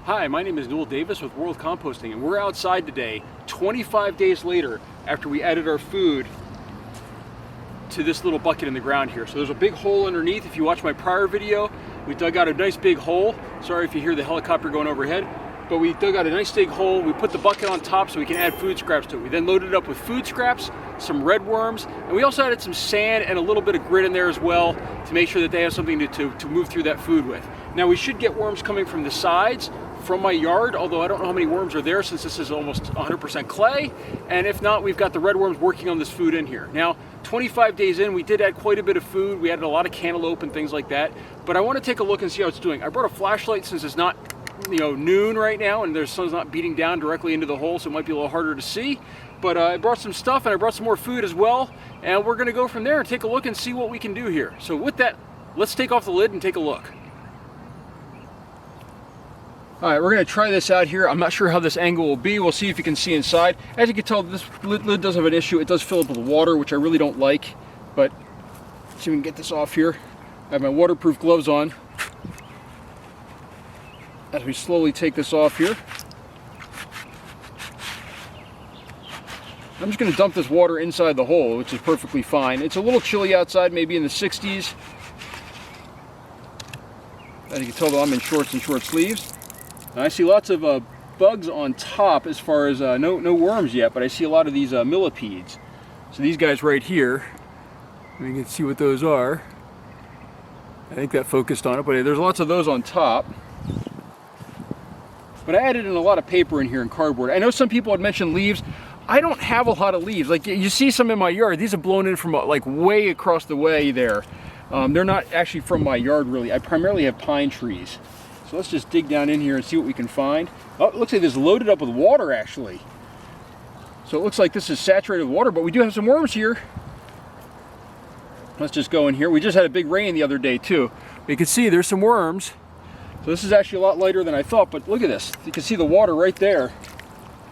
Hi, my name is Newell Davis with World Composting, and we're outside today, 25 days later, after we added our food to this little bucket in the ground here. So there's a big hole underneath. If you watch my prior video, we dug out a nice big hole. Sorry if you hear the helicopter going overhead, but we dug out a nice big hole. We put the bucket on top so we can add food scraps to it. We then loaded it up with food scraps, some red worms, and we also added some sand and a little bit of grit in there as well to make sure that they have something to move through that food with. Now we should get worms coming from the sides, from my yard, although I don't know how many worms are there since this is almost 100% clay, and if not, we've got the red worms working on this food in here. Now, 25 days in, we did add quite a bit of food. We added a lot of cantaloupe and things like that, but I want to take a look and see how it's doing. I brought a flashlight since it's not, noon right now and the sun's not beating down directly into the hole, so it might be a little harder to see, but I brought some stuff and I brought some more food as well, and we're going to go from there and take a look and see what we can do here. So with that, let's take off the lid and take a look. All right, we're going to try this out here. I'm not sure how this angle will be. We'll see if you can see inside. As you can tell, this lid does have an issue. It does fill up with water, which I really don't like, but let's see if we can get this off here. I have my waterproof gloves on as we slowly take this off here. I'm just going to dump this water inside the hole, which is perfectly fine. It's a little chilly outside, maybe in the 60s. As you can tell, though, I'm in shorts and short sleeves. I see lots of bugs on top as far as no worms yet, but I see a lot of these millipedes. So these guys right here, you can see what those are. I think that focused on it, but there's lots of those on top. But I added in a lot of paper in here and cardboard. I know some people had mentioned leaves. I don't have a lot of leaves. Like you see some in my yard. These have blown in from like way across the way there. They're not actually from my yard really. I primarily have pine trees. So let's just dig down in here and see what we can find. Oh, it looks like this is loaded up with water actually. So it looks like this is saturated with water, but we do have some worms here. Let's just go in here. We just had a big rain the other day too. You can see there's some worms. So this is actually a lot lighter than I thought, but look at this. You can see the water right there.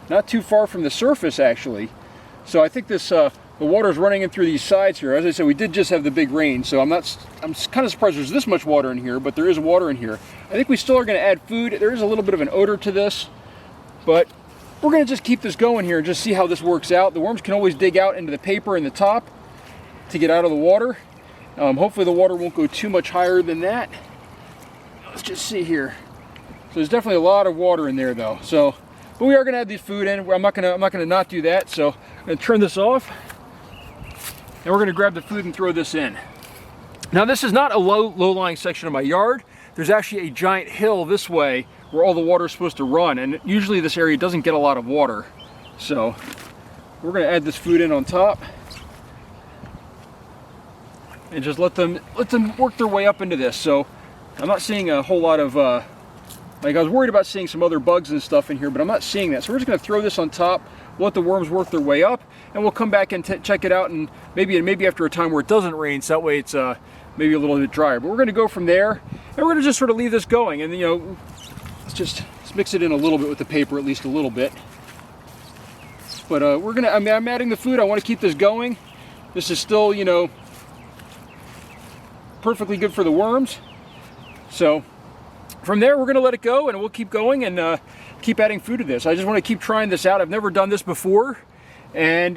Not too far from the surface actually. So I think this the water is running in through these sides here. As I said, we did just have the big rain, so I'm kind of surprised there's this much water in here, but there is water in here. I think we still are going to add food. There is a little bit of an odor to this, but we're going to just keep this going here and just see how this works out. The worms can always dig out into the paper in the top to get out of the water. Hopefully the water won't go too much higher than that. Let's just see here. So there's definitely a lot of water in there though. So, but we are going to add this food in. I'm not going to not do that. So I'm going to turn this off. And we're going to grab the food and throw this in. Now this is not a low-lying section of my yard. There's actually a giant hill this way where all the water is supposed to run, and usually this area doesn't get a lot of water. So we're going to add this food in on top and just let them work their way up into this. So I'm not seeing a whole lot of like I was worried about seeing some other bugs and stuff in here, but I'm not seeing that. So we're just going to throw this on top, let the worms work their way up, and we'll come back and check it out, and maybe after a time where it doesn't rain, so that way it's maybe a little bit drier. But we're going to go from there, and we're going to just sort of leave this going, and let's mix it in a little bit with the paper, at least a little bit. But I'm adding the food. I want to keep this going. This is still perfectly good for the worms. So from there, we're going to let it go, and we'll keep going and keep adding food to this. I just want to keep trying this out. I've never done this before, and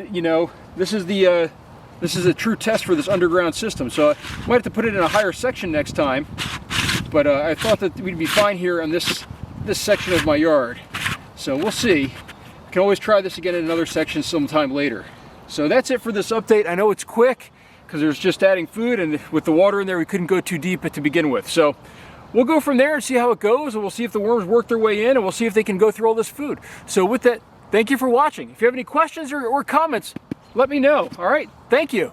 this is a true test for this underground system. So I might have to put it in a higher section next time, but I thought that we'd be fine here on this section of my yard. So we'll see. Can always try this again in another section sometime later. So that's it for this update. I know it's quick because there's just adding food, and with the water in there, we couldn't go too deep to begin with. So we'll go from there and see how it goes, and we'll see if the worms work their way in, and we'll see if they can go through all this food. So with that, thank you for watching. If you have any questions or comments, let me know. All right, thank you.